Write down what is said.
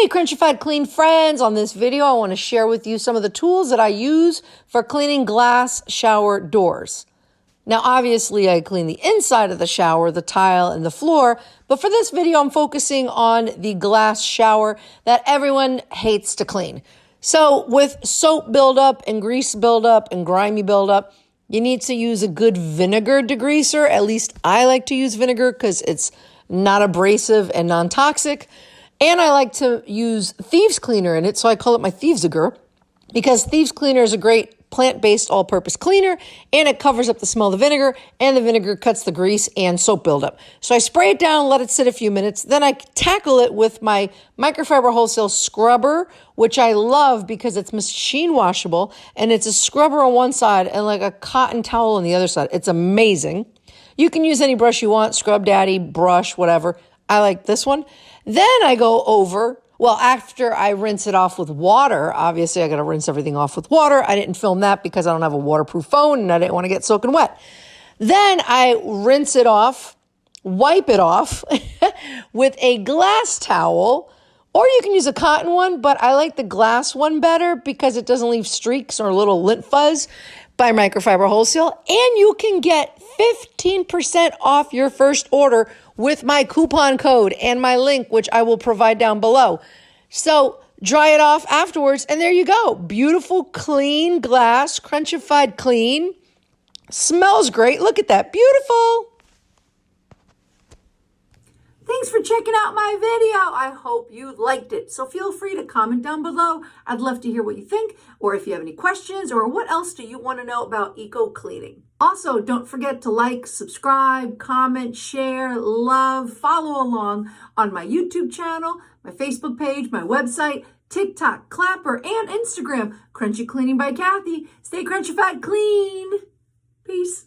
Hey, Crunchified Clean friends! On this video, I want to share with you some of the tools that I use for cleaning glass shower doors. Now, obviously, I clean the inside of the shower, the tile, and the floor, but for this video, I'm focusing on the glass shower that everyone hates to clean. So, with soap buildup and grease buildup and grimy buildup, you need to use a good vinegar degreaser. At least I like to use vinegar because it's not abrasive and non-toxic. And I like to use thieves cleaner in it, so I call it my Thievesager, because thieves cleaner is a great plant-based all-purpose cleaner, and it covers up the smell of the vinegar, and the vinegar cuts the grease and soap buildup. So I spray it down, let it sit a few minutes, then I tackle it with my microfiber wholesale scrubber, which I love because it's machine washable, and it's a scrubber on one side and like a cotton towel on the other side. It's amazing. You can use any brush you want, Scrub Daddy, brush, whatever. I like this one. Then I go over, well, after I rinse it off with water, obviously I got to rinse everything off with water. I didn't film that because I don't have a waterproof phone and I didn't want to get soaking wet. Then I rinse it off, wipe it off with a glass towel, or you can use a cotton one, but I like the glass one better because it doesn't leave streaks or little lint fuzz, by Microfiber Wholesale. And you can get 15% off your first order with my coupon code and my link, which I will provide down below. So dry it off afterwards, and there you go. Beautiful, clean glass, Crunchified Clean. Smells great. Look at that. Beautiful. Thanks for checking out my video. I hope you liked it. So feel free to comment down below. I'd love to hear what you think, or if you have any questions, or what else do you want to know about eco cleaning. Also, don't forget to like, subscribe, comment, share, love, follow along on my YouTube channel, my Facebook page, my website, TikTok, Clapper, and Instagram. Crunchy Cleaning by Kathy. Stay Crunchified Clean. Peace.